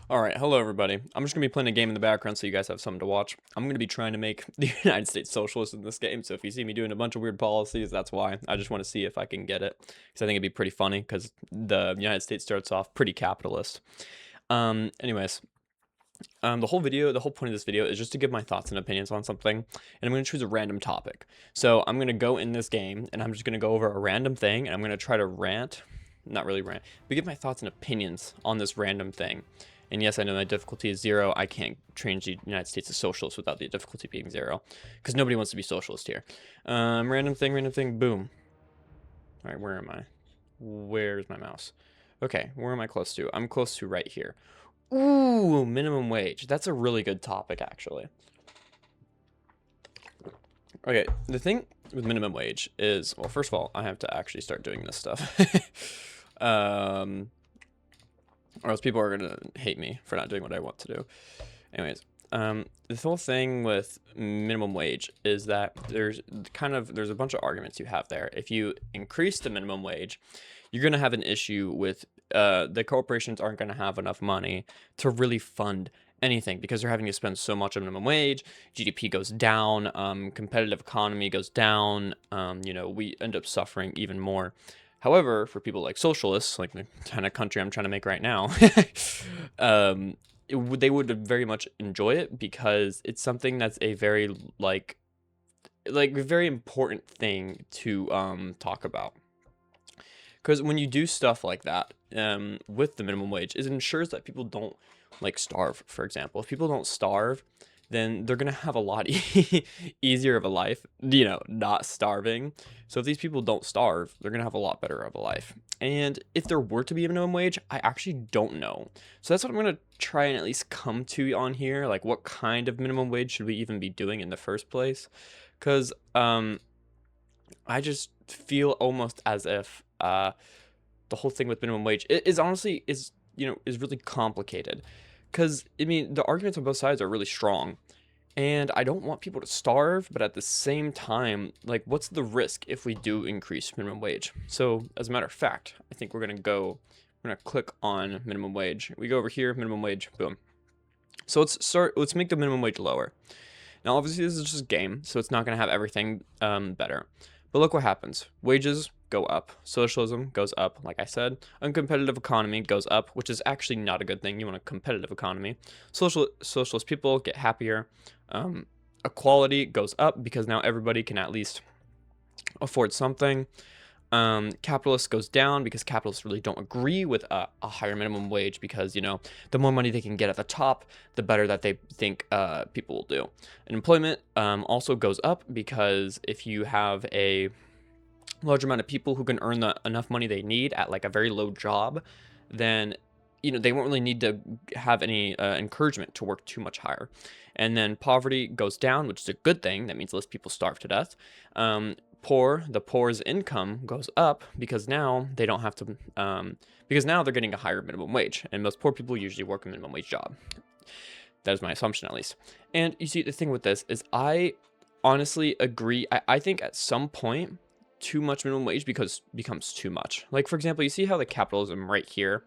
Alright, hello everybody. I'm just going to be playing a game in the background so you guys have something to watch. I'm going to be trying to make the United States socialist in this game, so if you see me doing a bunch of weird policies, that's why. I just want to see if I can get it, because I think it'd be pretty funny, because the United States starts off pretty capitalist. Anyways, the whole point of this video is just to give my thoughts and opinions on something, and I'm going to choose a random topic. So I'm going to go in this game, and I'm just going to go over a random thing, and I'm going to try to not really rant, but give my thoughts and opinions on this random thing. And yes, I know my difficulty is 0. I can't change the United States to socialist without the difficulty being 0, because nobody wants to be socialist here. Random thing, boom. All right, where am I? Where's my mouse? Okay, where am I close to? I'm close to right here. Ooh, minimum wage. That's a really good topic, actually. Okay, the thing with minimum wage is, well, first of all, I have to actually start doing this stuff. Or else people are gonna hate me for not doing what I want to do. Anyways, the whole thing with minimum wage is that there's a bunch of arguments you have there. If you increase the minimum wage, you're gonna have an issue with the corporations aren't gonna have enough money to really fund anything because they're having to spend so much on minimum wage. GDP goes down, competitive economy goes down. We end up suffering even more. However, for people like socialists, like the kind of country I'm trying to make right now, they would very much enjoy it because it's something that's a very very important thing to talk about. Because when you do stuff like that with the minimum wage, it ensures that people don't starve. For example, if people don't starve, then they're gonna have a lot easier of a life, not starving. So if these people don't starve, they're gonna have a lot better of a life. And if there were to be a minimum wage, I actually don't know. So that's what I'm gonna try and at least come to on here. Like, what kind of minimum wage should we even be doing in the first place? Because I just feel almost as if the whole thing with minimum wage is honestly is really complicated. Because, I mean, the arguments on both sides are really strong. And I don't want people to starve, but at the same time, what's the risk if we do increase minimum wage? So, as a matter of fact, I think we're going to click on minimum wage. We go over here, minimum wage, boom. So let's make the minimum wage lower. Now, obviously, this is just a game, so it's not going to have everything better. But look what happens. Wages go up. Socialism goes up, like I said. Uncompetitive economy goes up, which is actually not a good thing. You want a competitive economy. Socialist people get happier. Equality goes up because now everybody can at least afford something. Capitalist goes down because capitalists really don't agree with a higher minimum wage because, the more money they can get at the top, the better that they think people will do. And employment also goes up because if you have a large amount of people who can earn enough money they need at a very low job, then they won't really need to have any encouragement to work too much higher. And then poverty goes down, which is a good thing. That means less people starve to death. The poor's income goes up because now they don't have to, because now they're getting a higher minimum wage, and most poor people usually work a minimum wage job. That is my assumption, at least. And you see, the thing with this is I honestly agree. I think at some point, too much minimum wage becomes too much. Like, for example, you see how the capitalism right here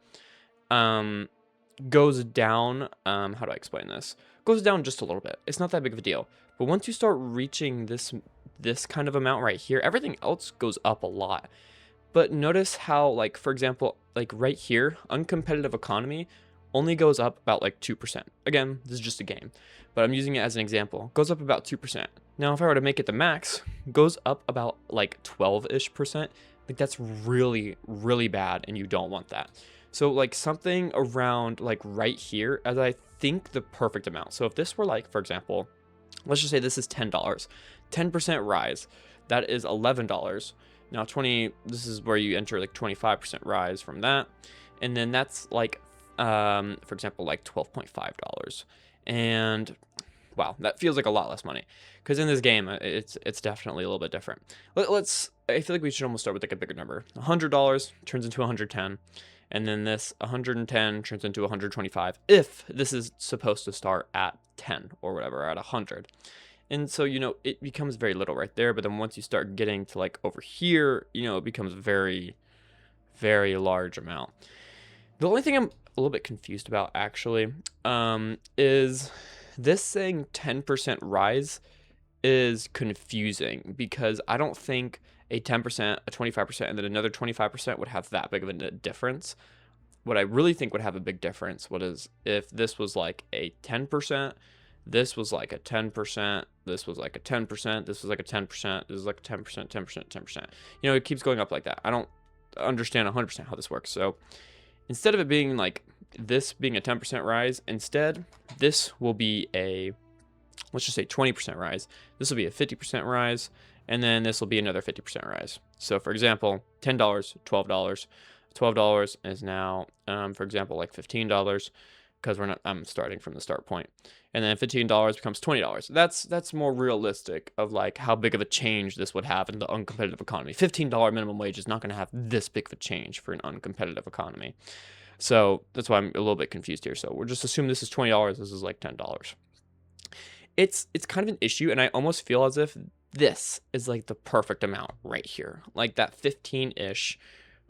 goes down. How do I explain this? Goes down just a little bit. It's not that big of a deal. But once you start reaching this kind of amount right here, everything else goes up a lot. But notice how, for example, right here, uncompetitive economy only goes up about 2%. Again, this is just a game, but I'm using it as an example. Goes up about 2%. Now, if I were to make it the max, goes up about 12-ish%. That's really, really bad, and you don't want that. So something around right here as I think the perfect amount. So if this were for example, let's just say this is $10, 10% rise, that is $11. Now this is where you enter 25% rise from that. And then that's for example, $12.5. And wow, that feels like a lot less money. Because in this game, it's definitely a little bit different. I feel like we should almost start with a bigger number. $100 turns into 110. And then this 110 turns into 125 if this is supposed to start at 10 or whatever, or at 100. And so, it becomes very little right there. But then once you start getting to over here, it becomes very, very large amount. The only thing a little bit confused about actually is this saying 10% rise is confusing because I don't think a 10%, a 25%, and then another 25% would have that big of a difference. What I really think would have a big difference is if this was like a 10%, this was like a 10%, this was like a 10%, this was like a 10%, this is like a 10%, 10%, 10%. You know, it keeps going up like that. I don't understand 100% how this works. So instead of it being like this being a 10% rise, instead, this will be a, let's just say 20% rise. This will be a 50% rise, and then this will be another 50% rise. So for example, $10, $12. $12 is now, for example, like $15 because I'm starting from the start point. And then $15 becomes $20. That's more realistic of like how big of a change this would have in the uncompetitive economy. $15 minimum wage is not going to have this big of a change for an uncompetitive economy. So that's why I'm a little bit confused here. So we're just assuming this is $20. This is like $10. It's kind of an issue, and I almost feel as if this is like the perfect amount right here, like that 15-ish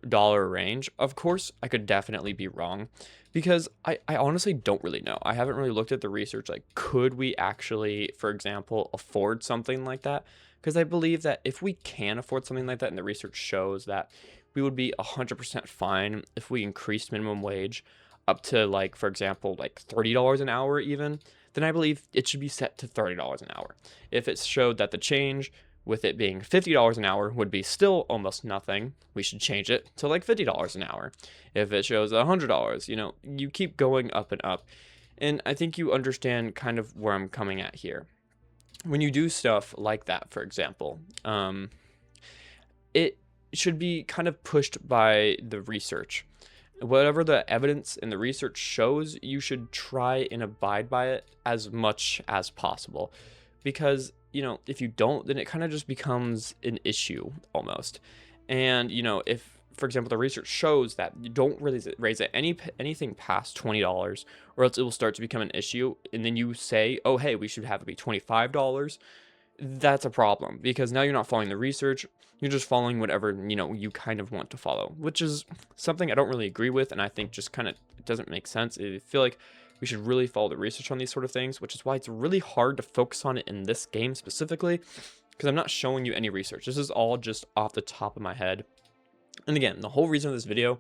dollar range. Of course, I could definitely be wrong because I honestly don't really know. I haven't really looked at the research. Like, could we actually, for example, afford something like that? Because I believe that if we can afford something like that, and the research shows that we would be 100% fine if we increased minimum wage up to, like, for example, like $30 an hour even, then I believe it should be set to $30 an hour. If it showed that the change with it being $50 an hour would be still almost nothing, we should change it to like $50 an hour. If it shows $100, you know, you keep going up and up. And I think you understand kind of where I'm coming at here. When you do stuff like that, for example, it should be kind of pushed by the research. Whatever the evidence and the research shows, you should try and abide by it as much as possible. Because, you know, if you don't, then it kind of just becomes an issue almost. And, you know, if, for example, the research shows that you don't really raise it anything past $20, or else it will start to become an issue, and then you say, oh, hey, we should have it be $25, that's a problem because now you're not following the research. You're just following whatever, you know, you kind of want to follow, which is something I don't really agree with. And I think just kind of doesn't make sense. I feel like we should really follow the research on these sort of things, which is why it's really hard to focus on it in this game specifically, because I'm not showing you any research. This is all just off the top of my head. And again, the whole reason of this video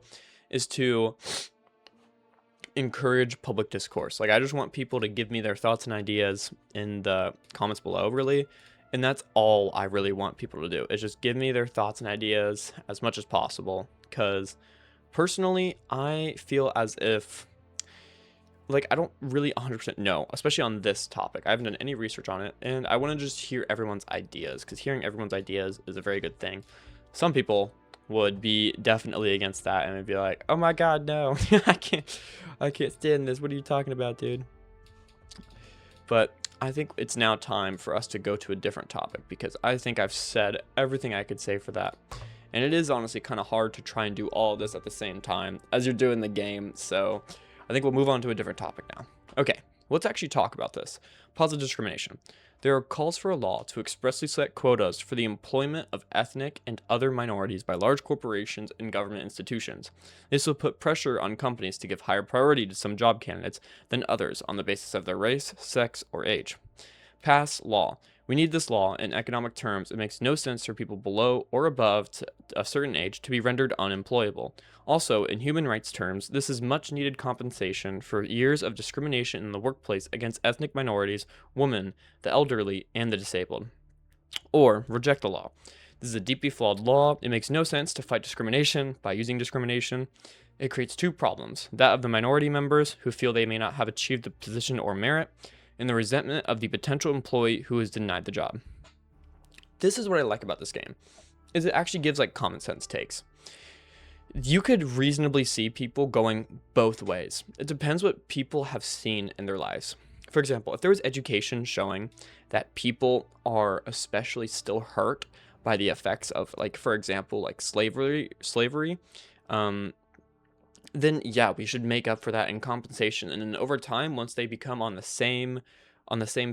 is to encourage public discourse. Like, I just want people to give me their thoughts and ideas in the comments below, really. And that's all I really want people to do, is just give me their thoughts and ideas as much as possible. Because personally, I feel as if, like, I don't really 100% know, especially on this topic. I haven't done any research on it, and I want to just hear everyone's ideas, because hearing everyone's ideas is a very good thing. Some people would be definitely against that and would be like, oh my god, no. I can't stand this. What are you talking about, dude? But I think it's now time for us to go to a different topic, because I think I've said everything I could say for that. And it is honestly kind of hard to try and do all of this at the same time as you're doing the game. So I think we'll move on to a different topic now. Okay, let's actually talk about this. Positive discrimination. There are calls for a law to expressly set quotas for the employment of ethnic and other minorities by large corporations and government institutions. This will put pressure on companies to give higher priority to some job candidates than others on the basis of their race, sex, or age. Pass law. We need this law. In economic terms, it makes no sense for people below or above a certain age to be rendered unemployable. Also, in human rights terms, this is much needed compensation for years of discrimination in the workplace against ethnic minorities, women, the elderly, and the disabled. Or reject the law. This is a deeply flawed law. It makes no sense to fight discrimination by using discrimination. It creates two problems: that of the minority members who feel they may not have achieved the position or merit, and the resentment of the potential employee who is denied the job. This is what I like about this game, is it actually gives like common sense takes. You could reasonably see people going both ways. It depends what people have seen in their lives. For example, if there was education showing that people are especially still hurt by the effects of, like, for example, like slavery, then yeah, we should make up for that in compensation. And then over time, once they become on the same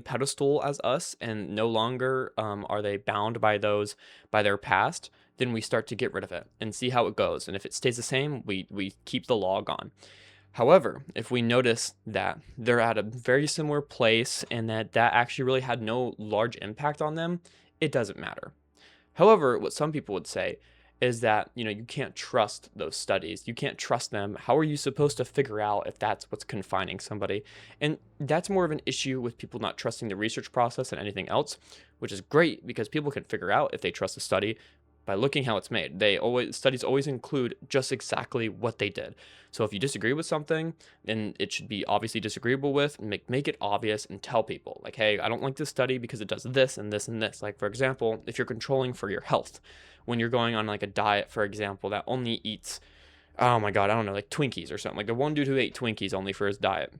pedestal as us, and no longer are they bound by their past, then we start to get rid of it and see how it goes. And if it stays the same, we keep the law on. However, if we notice that they're at a very similar place and that actually really had no large impact on them, it doesn't matter. However, what some people would say is that, you can't trust those studies. You can't trust them. How are you supposed to figure out if that's what's confining somebody? And that's more of an issue with people not trusting the research process than anything else, which is great because people can figure out if they trust a study by looking how it's made. Studies always include just exactly what they did. So if you disagree with something, then it should be obviously disagreeable with, and make it obvious and tell people like, hey, I don't like this study because it does this and this and this. Like, for example, if you're controlling for your health, when you're going on like a diet, for example, that only eats, oh my God, I don't know, like Twinkies or something. Like the one dude who ate Twinkies only for his diet.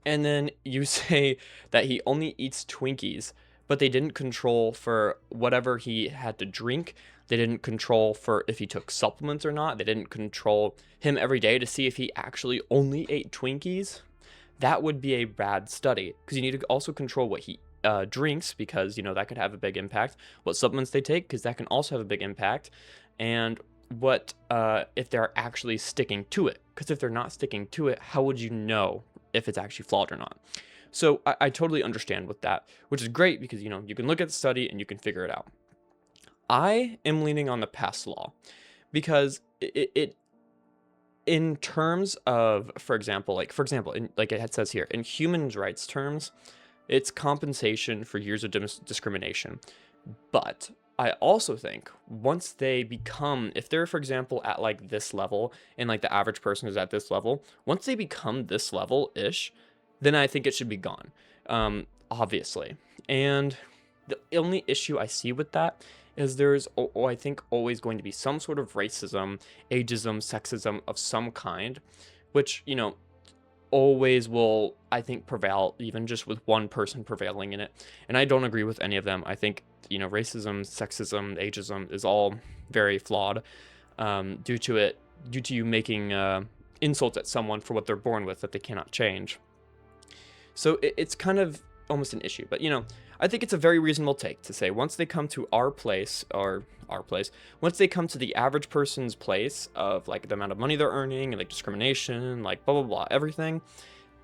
And then you say that he only eats Twinkies, but they didn't control for whatever he had to drink. They didn't control for if he took supplements or not. They didn't control him every day to see if he actually only ate Twinkies. That would be a bad study because you need to also control what he drinks, because that could have a big impact. What supplements they take, because that can also have a big impact. And what if they're actually sticking to it, because if they're not sticking to it, how would you know if it's actually flawed or not? So I totally understand with that, which is great because you can look at the study and you can figure it out. I am leaning on the past law because it in terms of, for example, like it says here, in human rights terms, it's compensation for years of discrimination. But I also think once they become, if they're, for example, at like this level and like the average person is at this level, once they become this level ish, then I think it should be gone, obviously. And the only issue I see with that is there's, I think, always going to be some sort of racism, ageism, sexism of some kind, which, always will, I think, prevail, even just with one person prevailing in it. And I don't agree with any of them. I think, racism, sexism, ageism is all very flawed, due to you making insults at someone for what they're born with that they cannot change. So it's kind of almost an issue. But, I think it's a very reasonable take to say once they come to our place, once they come to the average person's place of like the amount of money they're earning and like discrimination, like blah, blah, blah, everything,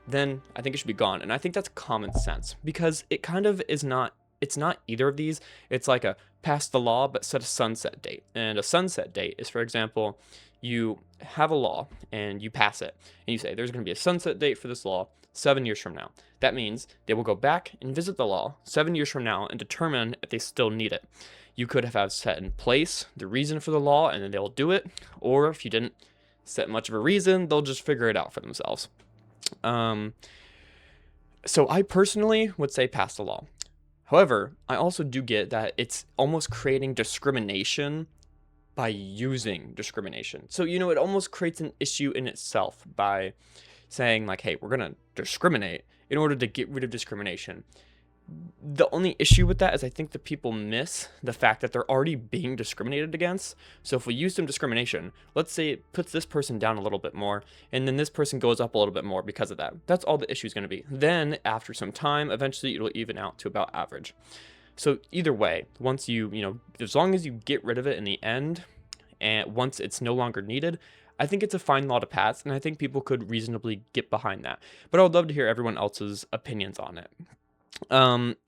then I think it should be gone. And I think that's common sense because it kind of is not, it's not either of these. It's like a pass the law, but set a sunset date. And a sunset date is, for example, you have a law and you pass it and you say there's going to be a sunset date for this law 7 years from now. That means they will go back and visit the law 7 years from now and determine if they still need it. You could have set in place the reason for the law and then they'll do it. Or if you didn't set much of a reason, they'll just figure it out for themselves. So I personally would say pass the law. However, I also do get that it's almost creating discrimination by using discrimination. So, it almost creates an issue in itself by saying like, hey, we're going to discriminate in order to get rid of discrimination. The only issue with that is I think that people miss the fact that they're already being discriminated against. So if we use some discrimination, let's say it puts this person down a little bit more, and then this person goes up a little bit more because of that. That's all the issue is going to be. Then after some time, eventually it'll even out to about average. So either way, once as long as you get rid of it in the end, and once it's no longer needed, I think it's a fine law to pass, and I think people could reasonably get behind that. But I would love to hear everyone else's opinions on it.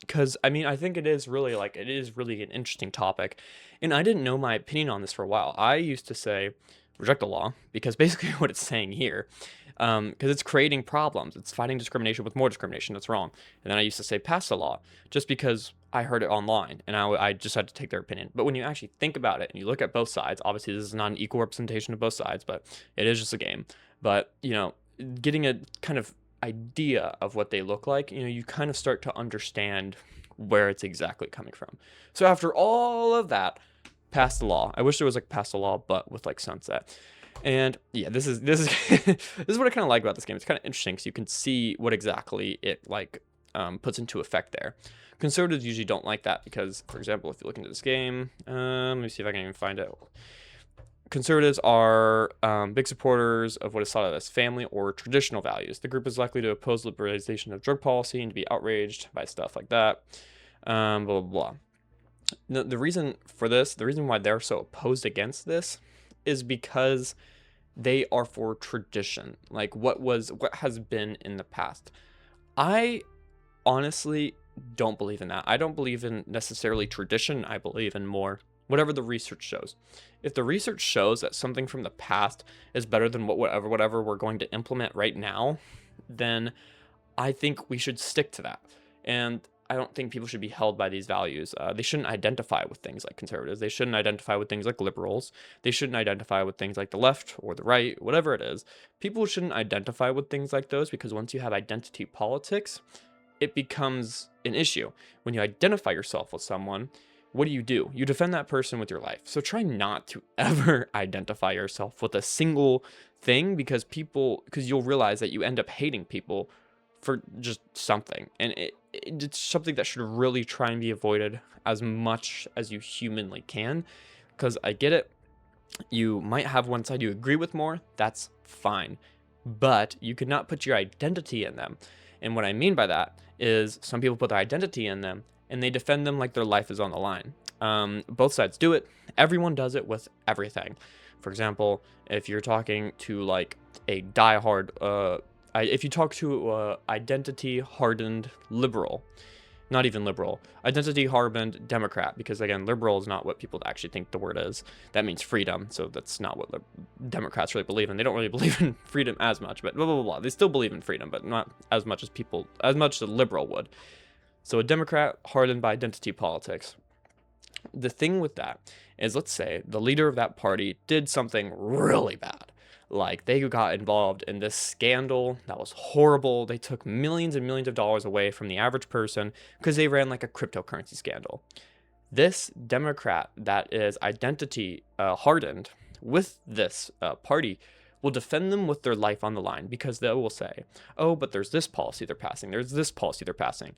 Because I think it is really an interesting topic, and I didn't know my opinion on this for a while. I used to say reject the law because basically what it's saying here, because it's creating problems. It's fighting discrimination with more discrimination. That's wrong. And then I used to say pass the law just because I heard it online and I just had to take their opinion. But when you actually think about it and you look at both sides, obviously this is not an equal representation of both sides, but it is just a game. But, getting a kind of idea of what they look like, you kind of start to understand where it's exactly coming from. So after all of that, pass the law. I wish there was like pass the law, but with like sunset. And yeah, this is this is what I kind of like about this game. It's kind of interesting because you can see what exactly it puts into effect there. Conservatives usually don't like that because, for example, if you look into this game, let me see if I can even find it. Conservatives are big supporters of what is thought of as family or traditional values. The group is likely to oppose liberalization of drug policy and to be outraged by stuff like that. Blah, blah, blah. The reason for this, the reason why they're so opposed against this is because They are for tradition, like what has been in the past. I honestly don't believe in that. I don't believe in necessarily tradition. I believe in more whatever the research shows. If the research shows that something from the past is better than whatever we're going to implement right now, then I think we should stick to that. And I don't think people should be held by these values. They shouldn't identify with things like conservatives. They shouldn't identify with things like liberals. They shouldn't identify with things like the left or the right, whatever it is. People shouldn't identify with things like those, because once you have identity politics, it becomes an issue. When you identify yourself with someone, what do? You defend that person with your life. So try not to ever identify yourself with a single thing, because you'll realize that you end up hating people for just something. And it's something that should really try and be avoided as much as you humanly can. Because I get it. You might have one side you agree with more. That's fine. But you could not put your identity in them. And what I mean by that is some people put their identity in them and they defend them like their life is on the line. Both sides do it. Everyone does it with everything. For example, if you're talking to like a diehard, if you talk to a identity hardened liberal, not even liberal, identity hardened Democrat, because again, liberal is not what people actually think the word is. That means freedom. So that's not what Democrats really believe in. They don't really believe in freedom as much, but blah, blah, blah, blah. They still believe in freedom, but not as much as a liberal would. So a Democrat hardened by identity politics. The thing with that is, let's say the leader of that party did something really bad. Like they got involved in this scandal that was horrible. They took millions and millions of dollars away from the average person because they ran like a cryptocurrency scandal. This Democrat that is identity hardened with this party will defend them with their life on the line, because they will say, oh, but there's this policy they're passing. There's this policy they're passing.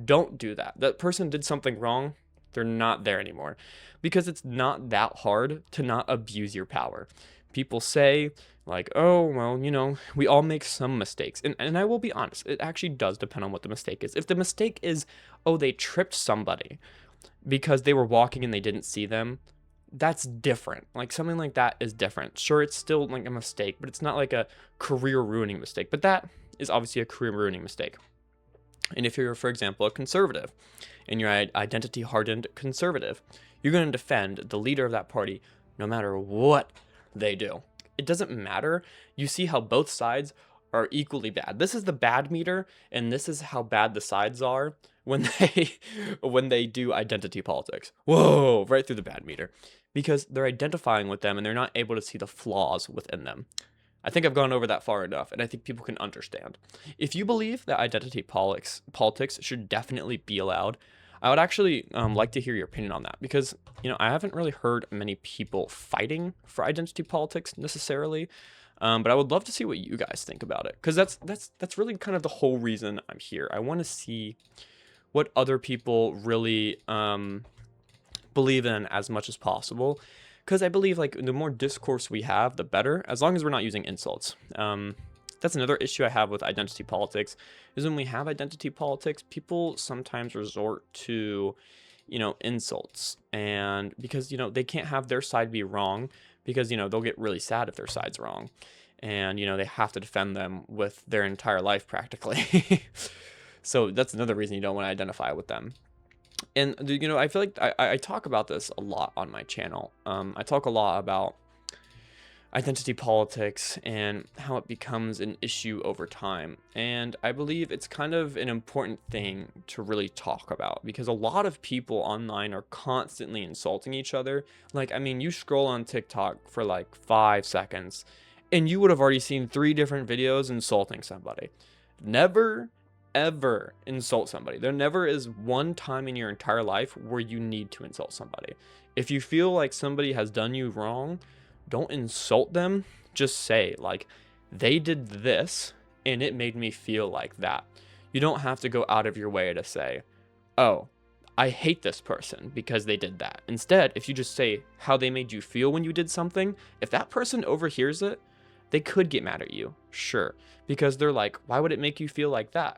Don't do that. That person did something wrong. They're not there anymore, because it's not that hard to not abuse your power. People say like, oh, well, we all make some mistakes. And I will be honest, it actually does depend on what the mistake is. If the mistake is, oh, they tripped somebody because they were walking and they didn't see them, that's different. Like something like that is different. Sure, it's still like a mistake, but it's not like a career ruining mistake. But that is obviously a career ruining mistake. And if you're, for example, a conservative and you're an identity hardened conservative, you're going to defend the leader of that party no matter what they do. It doesn't matter. You see how both sides are equally bad. This is the bad meter, and this is how bad the sides are when they do identity politics. Whoa, right through the bad meter, because they're identifying with them and they're not able to see the flaws within them. I think I've gone over that far enough, and I think people can understand. If you believe that identity politics should definitely be allowed, I would actually like to hear your opinion on that, because I haven't really heard many people fighting for identity politics necessarily, but I would love to see what you guys think about it, because that's really kind of the whole reason I'm here. I want to see what other people really believe in as much as possible. Because I believe like the more discourse we have, the better, as long as we're not using insults. That's another issue I have with identity politics, is when we have identity politics, people sometimes resort to, insults. And because, they can't have their side be wrong, because, they'll get really sad if their side's wrong. And, they have to defend them with their entire life practically. So that's another reason you don't want to identify with them. And, I feel like I talk about this a lot on my channel. I talk a lot about identity politics and how it becomes an issue over time. And I believe it's kind of an important thing to really talk about, because a lot of people online are constantly insulting each other. Like, you scroll on TikTok for like 5 seconds and you would have already seen 3 different videos insulting somebody. Never ever insult somebody. There never is one time in your entire life where you need to insult somebody. If you feel like somebody has done you wrong, don't insult them. Just say like, they did this and it made me feel like that. You don't have to go out of your way to say, oh, I hate this person because they did that. Instead, if you just say how they made you feel when you did something, if that person overhears it, they could get mad at you, sure, because they're like, why would it make you feel like that?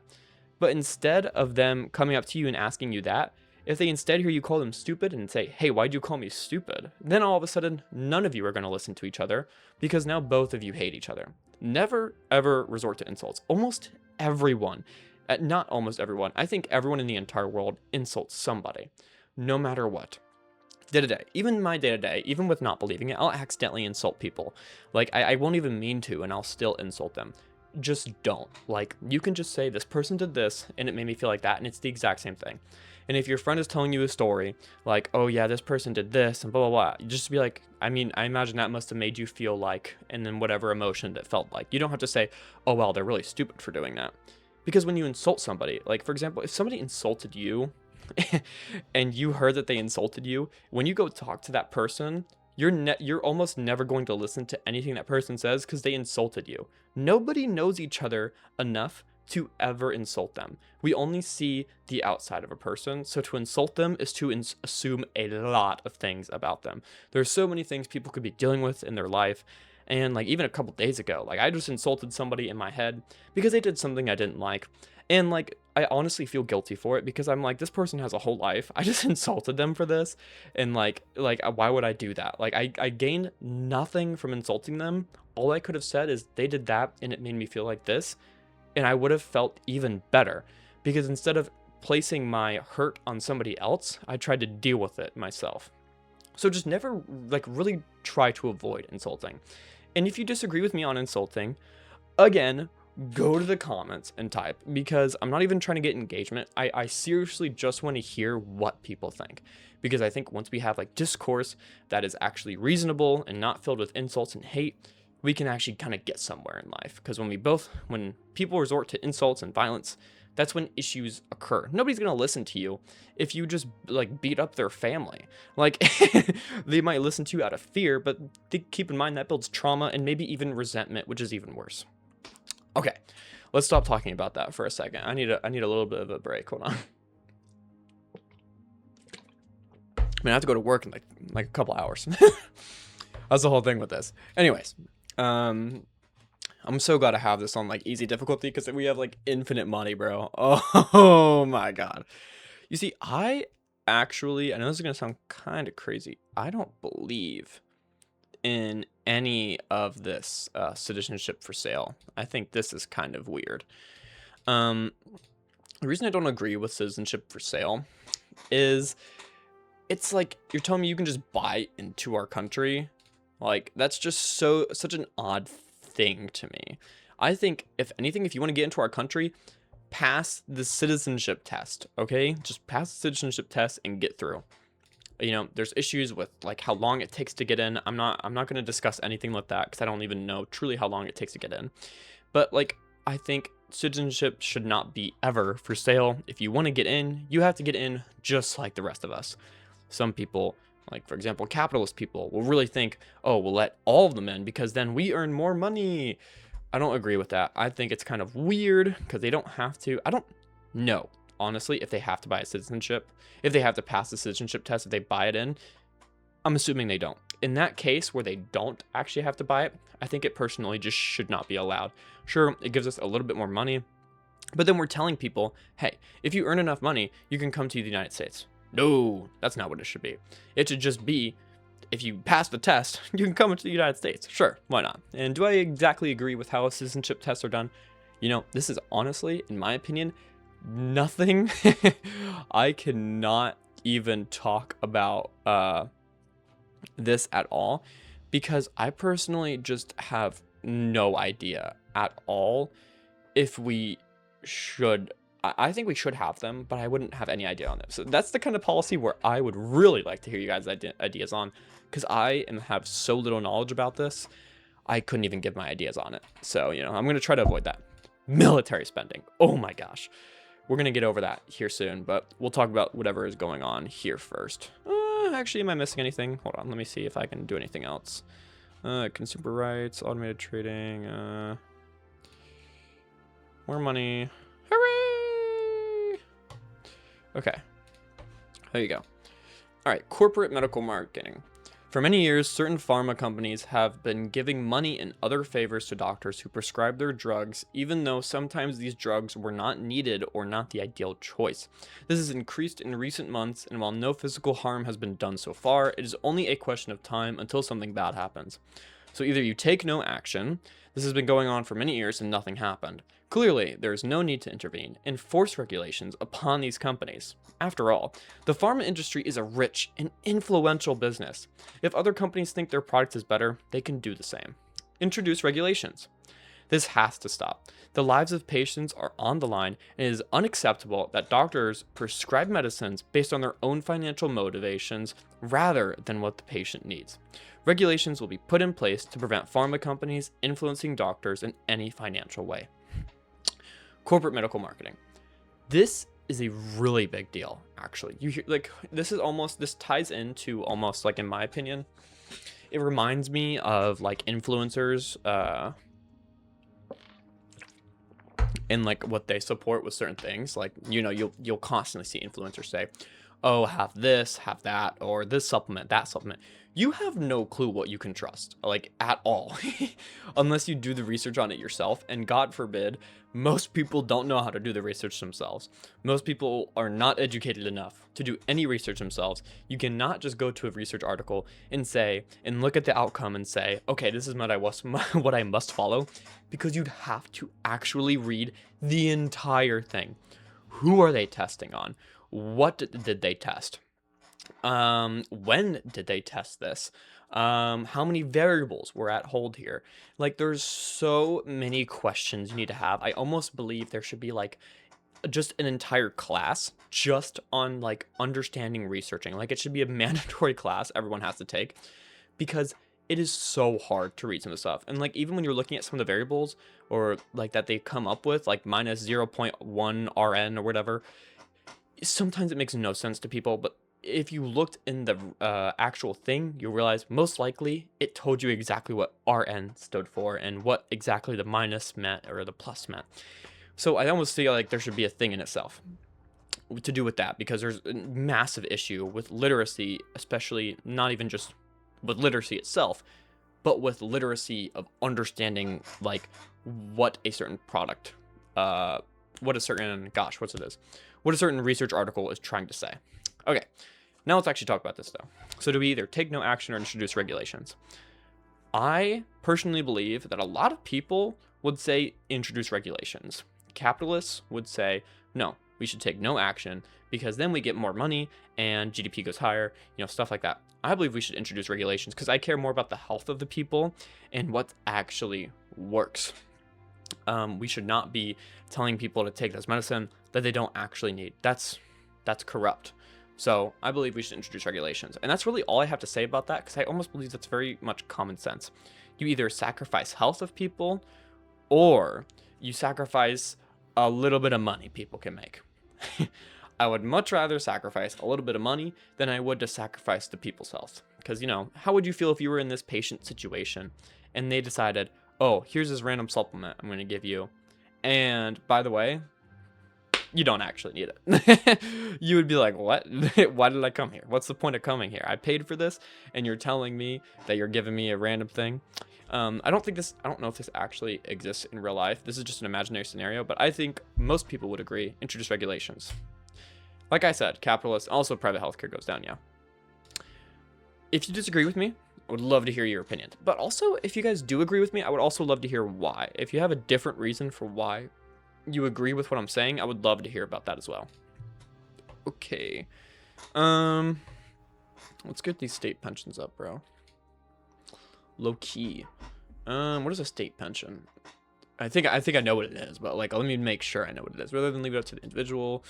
But instead of them coming up to you and asking you that, If they instead hear you call them stupid and say, hey, why'd you call me stupid? Then all of a sudden, none of you are going to listen to each other because now both of you hate each other. Never, ever resort to insults. Almost everyone, not almost everyone, I think everyone in the entire world insults somebody, no matter what. Day-to-day, even my day-to-day, even with not believing it, I'll accidentally insult people. Like, I won't even mean to, and I'll still insult them. Just don't. Like, you can just say, this person did this, and it made me feel like that, and it's the exact same thing. And if your friend is telling you a story, like, oh yeah, this person did this, and blah, blah, blah, you just be like, I mean, I imagine that must have made you feel like, and then whatever emotion that felt like. You don't have to say, oh, well, they're really stupid for doing that. Because when you insult somebody, like, for example, if somebody insulted you, and you heard that they insulted you, when you go talk to that person, you're almost never going to listen to anything that person says because they insulted you. Nobody knows each other enough to ever insult them. We only see the outside of a person, so to insult them is to assume a lot of things about them. There's so many things people could be dealing with in their life, and like even a couple days ago, like I just insulted somebody in my head because they did something I didn't like. And like, I honestly feel guilty for it because I'm like, this person has a whole life. I just insulted them for this. And like, why would I do that? Like, I gained nothing from insulting them. All I could have said is they did that and it made me feel like this. And I would have felt even better because instead of placing my hurt on somebody else, I tried to deal with it myself. So just never like really try to avoid insulting. And if you disagree with me on insulting, again, go to the comments and type, because I'm not even trying to get engagement. I seriously just want to hear what people think, because I think once we have like discourse that is actually reasonable and not filled with insults and hate, we can actually kind of get somewhere in life. Because when people resort to insults and violence, that's when issues occur. Nobody's going to listen to you if you just like beat up their family. Like they might listen to you out of fear, but keep in mind that builds trauma and maybe even resentment, which is even worse. Okay, let's stop talking about that for a second. I need a little bit of a break. Hold on. I mean, I have to go to work in like a couple hours. That's the whole thing with this. Anyways, I'm so glad to have this on like easy difficulty because we have like infinite money, bro. Oh my god. You see, I know this is gonna sound kind of crazy. I don't believe in any of this citizenship for sale. I think this is kind of weird. The reason I don't agree with citizenship for sale is it's like you're telling me you can just buy into our country. Like that's just such an odd thing to me. I think if anything, if you want to get into our country, pass the citizenship test, okay? Just pass the citizenship test and get through. You know, there's issues with like how long it takes to get in. I'm not going to discuss anything like that because I don't even know truly how long it takes to get in. But like, I think citizenship should not be ever for sale. If you want to get in, you have to get in just like the rest of us. Some people, like for example, capitalist people will really think, oh, we'll let all of them in because then we earn more money. I don't agree with that. I think it's kind of weird because they don't have to. I don't know. Honestly, if they have to buy a citizenship, if they have to pass the citizenship test, if they buy it in, I'm assuming they don't. In that case where they don't actually have to buy it, I think it personally just should not be allowed. Sure, it gives us a little bit more money, but then we're telling people, hey, if you earn enough money, you can come to the United States. No, that's not what it should be. It should just be, if you pass the test, you can come into the United States. Sure, why not? And do I exactly agree with how citizenship tests are done? You know, this is honestly, in my opinion, nothing. I cannot even talk about this at all because I personally just have no idea at all if we should. I think we should have them, but I wouldn't have any idea on this. So that's the kind of policy where I would really like to hear you guys' ideas on, because I have so little knowledge about this. I couldn't even give my ideas on it. So, you know, I'm going to try to avoid that. Military spending. Oh my gosh. We're going to get over that here soon, but we'll talk about whatever is going on here first. Actually, am I missing anything? Hold on, let me see if I can do anything else. Consumer rights, automated trading, more money. Hooray! Okay, there you go. All right, corporate medical marketing. For many years, certain pharma companies have been giving money and other favors to doctors who prescribe their drugs, even though sometimes these drugs were not needed or not the ideal choice. This has increased in recent months, and while no physical harm has been done so far, it is only a question of time until something bad happens. So either you take no action, this has been going on for many years and nothing happened. Clearly, there is no need to intervene and force regulations upon these companies. After all, the pharma industry is a rich and influential business. If other companies think their product is better, they can do the same. Introduce regulations. This has to stop. The lives of patients are on the line, and it is unacceptable that doctors prescribe medicines based on their own financial motivations rather than what the patient needs. Regulations will be put in place to prevent pharma companies influencing doctors in any financial way. Corporate medical marketing. This is a really big deal, actually. You hear, like, this ties into almost, like, in my opinion, it reminds me of like influencers and like what they support with certain things. Like, you know, you'll constantly see influencers say, oh, have this, have that, or this supplement, that supplement. You have no clue what you can trust, like, at all, unless you do the research on it yourself. And God forbid, most people don't know how to do the research themselves. Most people are not educated enough to do any research themselves. You cannot just go to a research article and say, and look at the outcome and say, okay, this is what I must follow, because you'd have to actually read the entire thing. Who are they testing on? What did they test? When did they test this? How many variables were at hold here? Like, there's so many questions you need to have. I almost believe there should be like just an entire class just on like understanding researching. Like, it should be a mandatory class everyone has to take, because it is so hard to read some of the stuff. And like, even when you're looking at some of the variables or like that they come up with, like minus 0.1 RN or whatever, sometimes it makes no sense to people. But if you looked in the actual thing, you realize most likely it told you exactly what RN stood for and what exactly the minus meant or the plus meant. So I almost feel like there should be a thing in itself to do with that, because there's a massive issue with literacy, especially not even just with literacy itself, but with literacy of understanding like what a certain product, what a certain research article is trying to say. Okay, now let's actually talk about this though. So do we either take no action or introduce regulations? I personally believe that a lot of people would say introduce regulations. Capitalists would say, no, we should take no action because then we get more money and GDP goes higher, you know, stuff like that. I believe we should introduce regulations because I care more about the health of the people and what actually works. We should not be telling people to take this medicine that they don't actually need. That's corrupt. So I believe we should introduce regulations. And that's really all I have to say about that, because I almost believe that's very much common sense. You either sacrifice health of people or you sacrifice a little bit of money people can make. I would much rather sacrifice a little bit of money than I would to sacrifice the people's health. Because, you know, how would you feel if you were in this patient situation and they decided, oh, here's this random supplement I'm going to give you, and by the way, you don't actually need it. You would be like, what? Why did I come here? What's the point of coming here? I paid for this and you're telling me that you're giving me a random thing. I don't know if this actually exists in real life. This is just an imaginary scenario, but I think most people would agree, introduce regulations. Like I said, capitalists, also private healthcare goes down, yeah. If you disagree with me, I would love to hear your opinion. But also, if you guys do agree with me, I would also love to hear why. If you have a different reason for why you agree with what I'm saying, I would love to hear about that as well. Okay. Let's get these state pensions up, bro. Low key. What is a state pension? I think I know what it is, but like, let me make sure I know what it is rather than leave it up to the individual.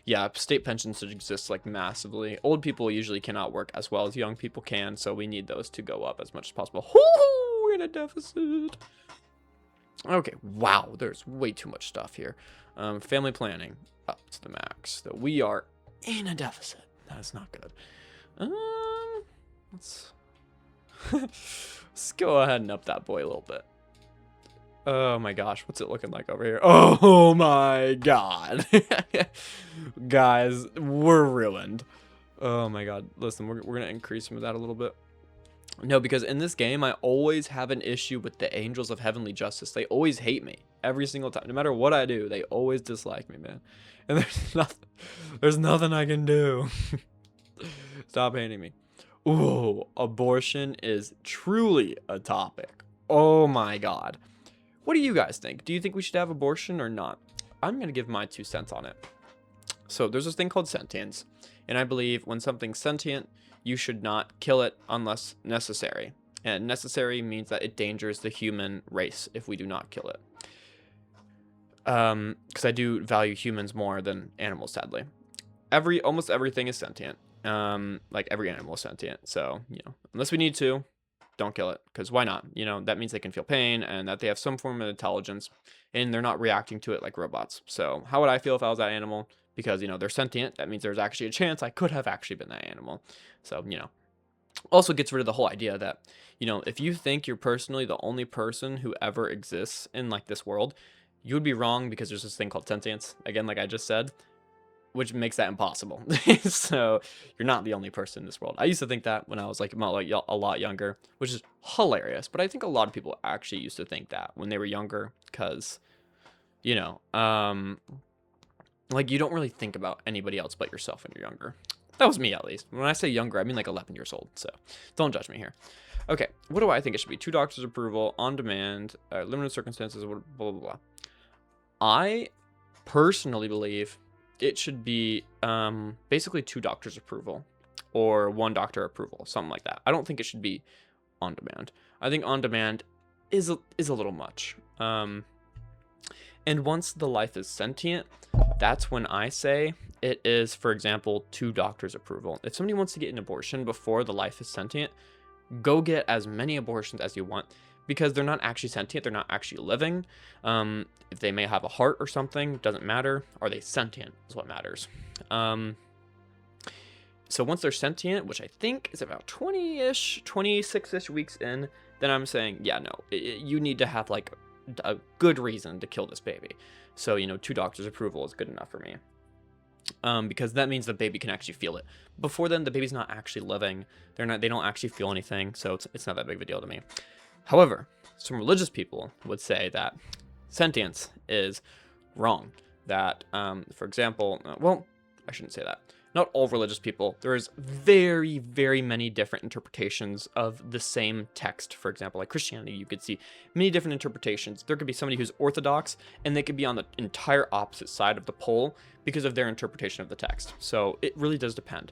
Yeah, state pensions should exist like massively. Old people usually cannot work as well as young people can, so we need those to go up as much as possible. We're in a deficit. Okay, wow, there's way too much stuff here. Family planning up to the max. So we are in a deficit. That is not good. Let's let's go ahead and up that boy a little bit. Oh my gosh, what's it looking like over here? Oh my god. Guys, we're ruined. Oh my god. Listen, we're gonna increase some of that a little bit. No, because in this game, I always have an issue with the Angels of Heavenly Justice. They always hate me every single time. No matter what I do, they always dislike me, man. And there's nothing I can do. Stop hating me. Ooh, abortion is truly a topic. Oh my god. What do you guys think? Do you think we should have abortion or not? I'm going to give my 2 cents on it. So there's this thing called sentience. And I believe when something's sentient, you should not kill it unless necessary. And necessary means that it endangers the human race if we do not kill it. Because I do value humans more than animals, sadly. Almost everything is sentient. Like every animal is sentient. So, unless we need to, don't kill it. Because why not? That means they can feel pain and that they have some form of intelligence and they're not reacting to it like robots. So how would I feel if I was that animal? Because, they're sentient. That means there's actually a chance I could have actually been that animal. So, also gets rid of the whole idea that, if you think you're personally the only person who ever exists in like this world, you would be wrong because there's this thing called sentience. Again, like I just said, which makes that impossible. So you're not the only person in this world. I used to think that when I was like a lot younger, which is hilarious. But I think a lot of people actually used to think that when they were younger, because, like you don't really think about anybody else but yourself when you're younger. That was me, at least. When I say younger, I mean like 11 years old. So don't judge me here. Okay, what do I think it should be? 2 doctors' approval, on demand, limited circumstances, blah, blah, blah. I personally believe it should be basically 2 doctors' approval or 1 doctor approval, something like that. I don't think it should be on demand. I think on demand is a little much. And once the life is sentient, that's when I say it is, for example, 2 doctors' approval. If somebody wants to get an abortion before the life is sentient, go get as many abortions as you want. Because they're not actually sentient, they're not actually living. If they may have a heart or something, doesn't matter. Are they sentient is what matters. So once they're sentient, which I think is about 20-ish, 26-ish weeks in, then I'm saying, yeah, no, you need to have like a good reason to kill this baby. So, 2 doctors' approval is good enough for me. Because that means the baby can actually feel it. Before then, the baby's not actually living. They don't actually feel anything, so it's not that big of a deal to me. However, some religious people would say that sentience is wrong. That, for example, well, I shouldn't say that. Not all religious people. There's very, very many different interpretations of the same text. For example, like Christianity, you could see many different interpretations. There could be somebody who's orthodox, and they could be on the entire opposite side of the pole because of their interpretation of the text. So it really does depend.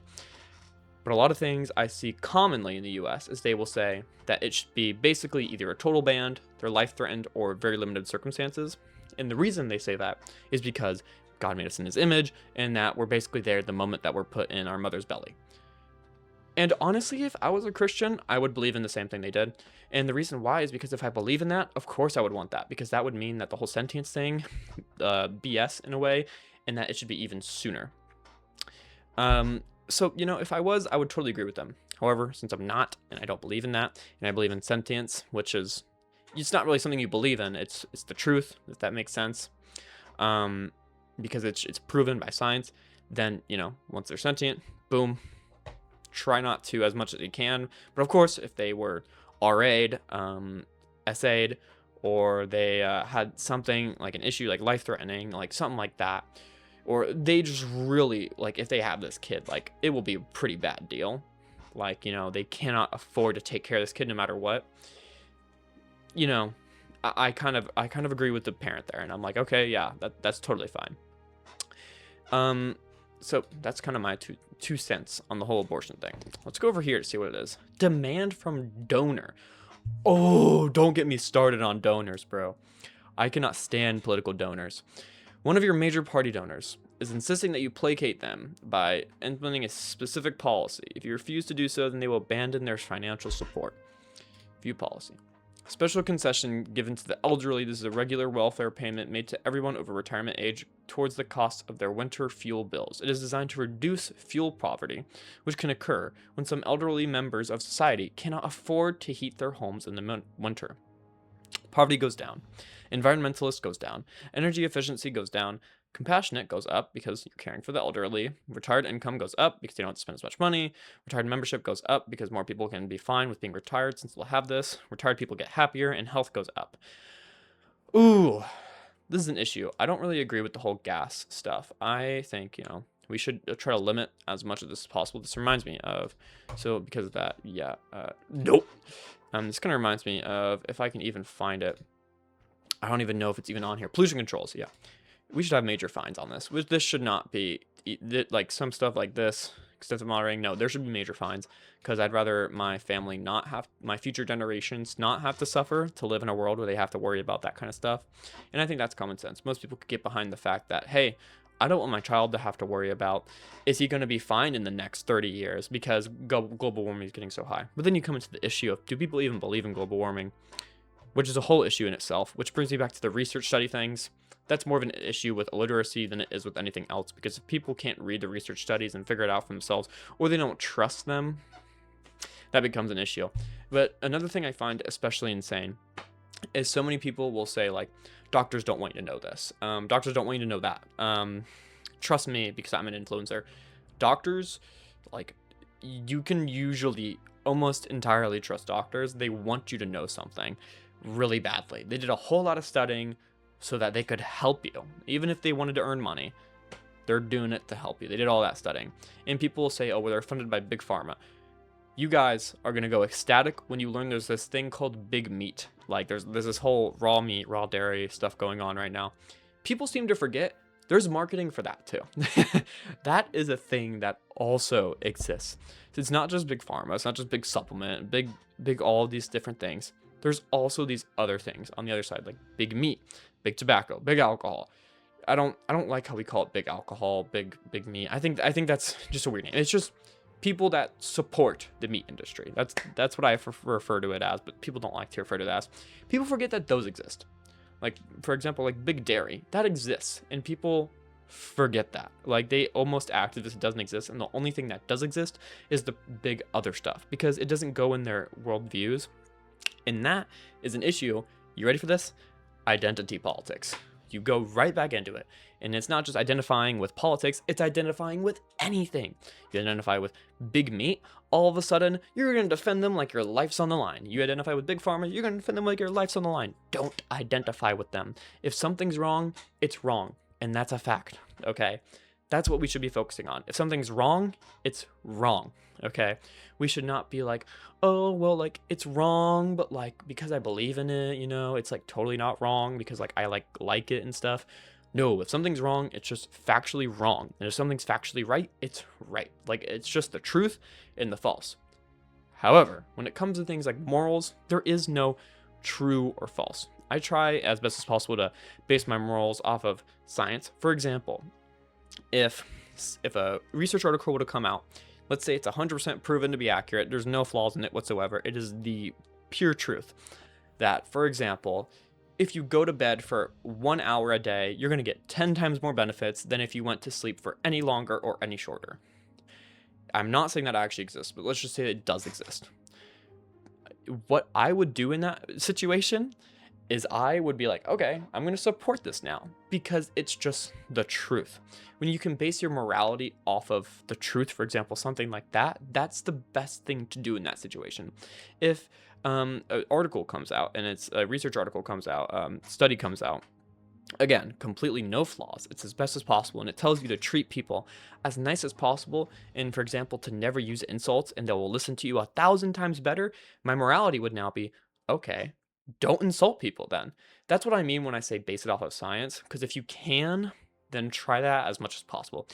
But a lot of things I see commonly in the US is they will say that it should be basically either a total ban, they're life threatened, or very limited circumstances. And the reason they say that is because God made us in his image, and that we're basically there the moment that we're put in our mother's belly. And honestly, if I was a Christian, I would believe in the same thing they did. And the reason why is because if I believe in that, of course I would want that, because that would mean that the whole sentience thing, BS in a way, and that it should be even sooner. So, if I was, I would totally agree with them. However, since I'm not, and I don't believe in that, and I believe in sentience, which is, it's not really something you believe in, it's the truth, if that makes sense. Because it's proven by science, then, once they're sentient, boom, try not to as much as you can. But of course, if they were RA'd, SA'd, or they had something like an issue, like life-threatening, like something like that, or they just really, like, if they have this kid, like, it will be a pretty bad deal. Like, they cannot afford to take care of this kid no matter what. I kind of agree with the parent there, and I'm like, okay, yeah, that's totally fine. So that's kind of my two cents on the whole abortion thing. Let's go over here to see what it is. Demand from donor. Oh, don't get me started on donors, bro. I cannot stand political donors. One of your major party donors is insisting that you placate them by implementing a specific policy. If you refuse to do so, then they will abandon their financial support. View policy. Special concession given to the elderly. This is a regular welfare payment made to everyone over retirement age towards the cost of their winter fuel bills. It is designed to reduce fuel poverty, which can occur when some elderly members of society cannot afford to heat their homes in the winter. Poverty goes down. Environmentalist goes down. Energy efficiency goes down. Compassionate goes up because you're caring for the elderly. Retired income goes up because you don't have to spend as much money. Retired membership goes up because more people can be fine with being retired since they'll have this. Retired people get happier, and health goes up. Ooh, this is an issue. I don't really agree with the whole gas stuff. I think, we should try to limit as much of this as possible. This reminds me of, so because of that, yeah, nope. This kind of reminds me of, if I can even find it, I don't even know if it's even on here. Pollution controls, yeah. We should have major fines on this. This should not be, like, some stuff like this, extensive monitoring. No, there should be major fines, because I'd rather my family not have, my future generations not have to suffer to live in a world where they have to worry about that kind of stuff. And I think that's common sense. Most people could get behind the fact that, hey, I don't want my child to have to worry about, is he going to be fine in the next 30 years because global warming is getting so high. But then you come into the issue of, do people even believe in global warming? Which is a whole issue in itself, which brings me back to the research study things. That's more of an issue with illiteracy than it is with anything else, because if people can't read the research studies and figure it out for themselves, or they don't trust them, that becomes an issue. But another thing I find especially insane is so many people will say, like, doctors don't want you to know this. Doctors don't want you to know that. Trust me, because I'm an influencer. Doctors, like, you can usually almost entirely trust doctors. They want you to know something really badly. They did a whole lot of studying so that they could help you. Even if they wanted to earn money, they're doing it to help you. They did all that studying. And people will say, oh, well, they're funded by Big Pharma. You guys are going to go ecstatic when you learn there's this thing called big meat. Like, there's this whole raw meat, raw dairy stuff going on right now. People seem to forget there's marketing for that too. That is a thing that also exists. So it's not just Big Pharma, it's not just big supplement, big all of these different things. There's also these other things on the other side, like big meat, big tobacco, big alcohol. I don't like how we call it big alcohol, big meat. I think that's just a weird name. It's just people that support the meat industry. That's what I refer to it as, but people don't like to refer to it as. People forget that those exist. Like, for example, like big dairy, that exists, and people forget that. Like, they almost act as if it doesn't exist, and the only thing that does exist is the big other stuff, because it doesn't go in their worldviews, and that is an issue. You ready for this? Identity politics. You go right back into it. And it's not just identifying with politics, it's identifying with anything. You identify with big meat, all of a sudden, you're going to defend them like your life's on the line. You identify with big pharma, you're going to defend them like your life's on the line. Don't identify with them. If something's wrong, it's wrong. And that's a fact, okay? That's what we should be focusing on. If something's wrong, it's wrong, okay? We should not be like, oh, well, like, it's wrong, but, like, because I believe in it, it's, like, totally not wrong because, like, I like it and stuff. No, if something's wrong, it's just factually wrong. And if something's factually right, it's right. Like, it's just the truth and the false. However, when it comes to things like morals, there is no true or false. I try as best as possible to base my morals off of science. For example, if a research article were to come out, let's say it's 100% proven to be accurate, there's no flaws in it whatsoever, it is the pure truth that, for example, if you go to bed for 1 hour a day, you're going to get 10 times more benefits than if you went to sleep for any longer or any shorter. I'm not saying that actually exists, but let's just say it does exist. What I would do in that situation is I would be like, okay, I'm going to support this now because it's just the truth. When you can base your morality off of the truth, for example, something like that, that's the best thing to do in that situation. If an article comes out and it's a research article comes out, study comes out, again, completely no flaws, it's as best as possible, and it tells you to treat people as nice as possible, and for example, to never use insults, and they will listen to you 1,000 times better, my morality would now be, okay, don't insult people then. That's what I mean when I say base it off of science, because if you can, then try that as much as possible.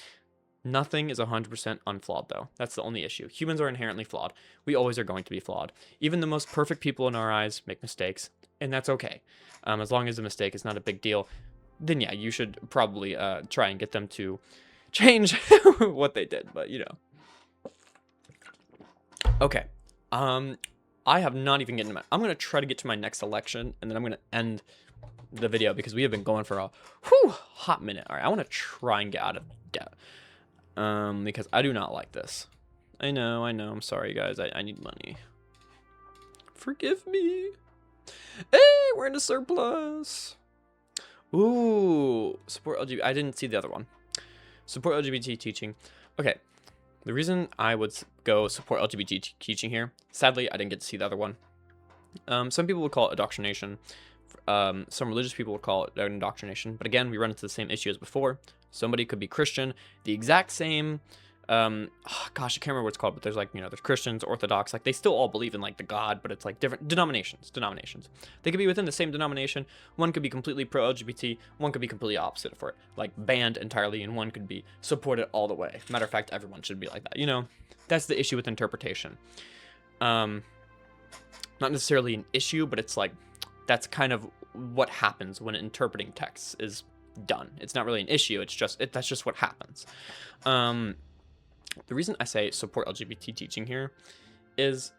Nothing is 100% unflawed, though. That's the only issue. Humans are inherently flawed. We always are going to be flawed. Even the most perfect people in our eyes make mistakes, and that's okay. As long as the mistake is not a big deal, then yeah, you should probably try and get them to change what they did, but Okay. I have not even gotten to my... I'm going to try to get to my next election, and then I'm going to end the video because we have been going for a hot minute. All right, I want to try and get out of debt. Because I do not like this. I know, I'm sorry, guys. I need money. Forgive me. Hey, we're in a surplus. Ooh, support LGBT. I didn't see the other one. Support LGBT teaching. Okay, the reason I would go support LGBT teaching here, sadly, I didn't get to see the other one. Some people would call it indoctrination. Some religious people would call it indoctrination. But again, we run into the same issue as before. Somebody could be Christian, the exact same. Gosh, I can't remember what it's called, but there's like, there's Christians, Orthodox, like they still all believe in like the God, but it's like different denominations. They could be within the same denomination. One could be completely pro-LGBT, one could be completely opposite for it, like banned entirely, and one could be supported all the way. Matter of fact, everyone should be like that. That's the issue with interpretation. Not necessarily an issue, but it's like, that's kind of what happens when interpreting texts is done. It's not really an issue. It's just, that's just what happens. The reason I say support LGBT teaching here is,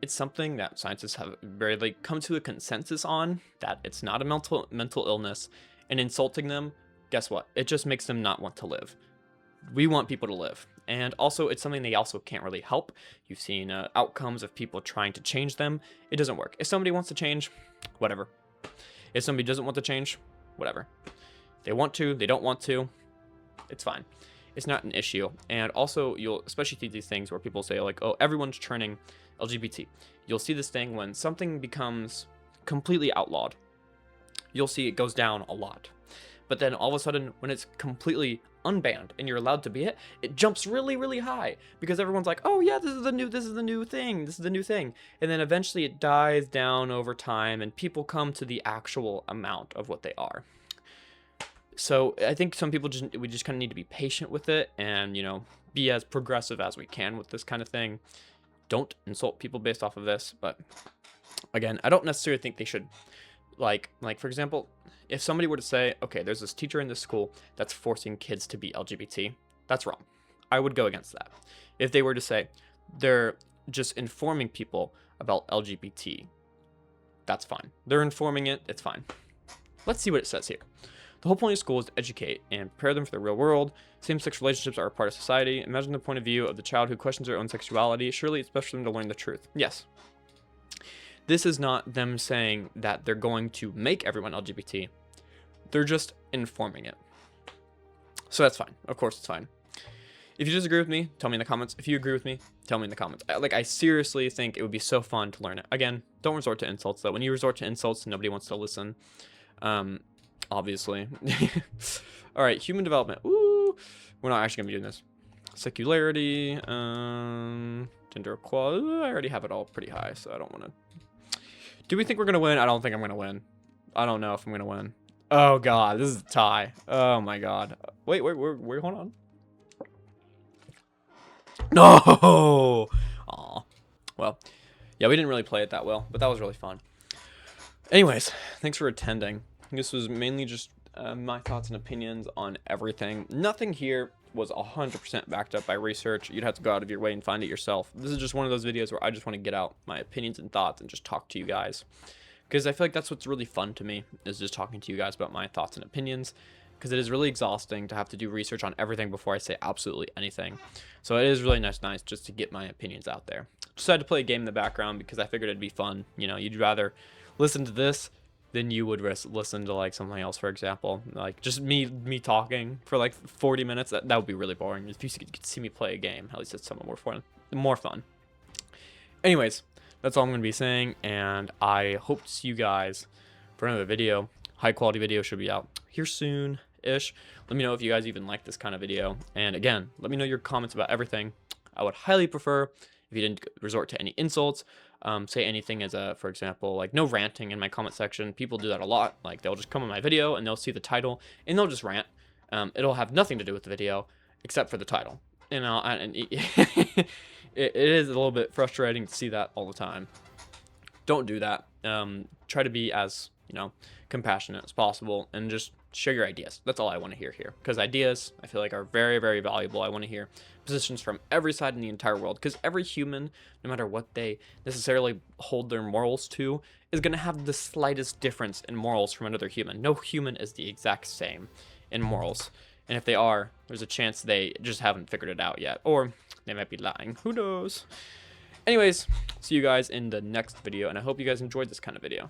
it's something that scientists have very come to a consensus on, that it's not a mental illness, and insulting them, guess what? It just makes them not want to live. We want people to live. And also, it's something they also can't really help. You've seen outcomes of people trying to change them. It doesn't work. If somebody wants to change, whatever. If somebody doesn't want to change, whatever. They want to, they don't want to, it's fine. It's not an issue. And also, you'll especially see these things where people say like, oh, everyone's turning LGBT. You'll see this thing when something becomes completely outlawed. You'll see it goes down a lot. But then all of a sudden, when it's completely unbanned and you're allowed to be it, it jumps really, really high because everyone's like, oh yeah, this is the new thing. And then eventually it dies down over time and people come to the actual amount of what they are. So I think some people we just kind of need to be patient with it and, be as progressive as we can with this kind of thing. Don't insult people based off of this. But again, I don't necessarily think they should, like for example, if somebody were to say, okay, there's this teacher in this school that's forcing kids to be LGBT, that's wrong. I would go against that. If they were to say they're just informing people about LGBT, that's fine. They're informing it, it's fine. Let's see what it says here. The whole point of school is to educate and prepare them for the real world. Same-sex relationships are a part of society. Imagine the point of view of the child who questions their own sexuality. Surely it's best for them to learn the truth. Yes. This is not them saying that they're going to make everyone LGBT. They're just informing it. So that's fine. Of course it's fine. If you disagree with me, tell me in the comments. If you agree with me, tell me in the comments. I seriously think it would be so fun to learn it. Again, don't resort to insults, though. When you resort to insults, nobody wants to listen. Obviously. All right, human development. Ooh, we're not actually gonna be doing this. Secularity, gender equality. I already have it all pretty high, so I don't want to. Do we think we're gonna win? I don't think I'm gonna win. I don't know if I'm gonna win. Oh god, this is a tie. Oh my god. Wait, hold on. No. Aw. Well, yeah, we didn't really play it that well, but that was really fun. Anyways, thanks for attending. This was mainly just my thoughts and opinions on everything. Nothing here was 100% backed up by research. You'd have to go out of your way and find it yourself. This is just one of those videos where I just want to get out my opinions and thoughts and just talk to you guys. Because I feel like that's what's really fun to me, is just talking to you guys about my thoughts and opinions. Because it is really exhausting to have to do research on everything before I say absolutely anything. So it is really nice just to get my opinions out there. Decided to play a game in the background because I figured it'd be fun. You'd rather listen to this than you would listen to like something else, for example. Like just me talking for like 40 minutes. That would be really boring. If you could see me play a game, at least it's somewhat more fun. Anyways, that's all I'm going to be saying, and I hope to see you guys for another video. High quality video should be out here soon-ish. Let me know if you guys even like this kind of video. And again, let me know your comments about everything. I would highly prefer if you didn't resort to any insults. Say anything as for example, like no ranting in my comment section. People do that a lot. Like they'll just come on my video and they'll see the title and they'll just rant. It'll have nothing to do with the video except for the title. And it is a little bit frustrating to see that all the time. Don't do that. Try to be as, compassionate as possible and just share your ideas. That's all I want to hear here, because ideas I feel like are very, very valuable. I want to hear positions from every side in the entire world, because every human, no matter what they necessarily hold their morals to, is going to have the slightest difference in morals from another human. No human is the exact same in morals, and if they are, there's a chance they just haven't figured it out yet, or they might be lying. Who knows? Anyways, see you guys in the next video, and I hope you guys enjoyed this kind of video.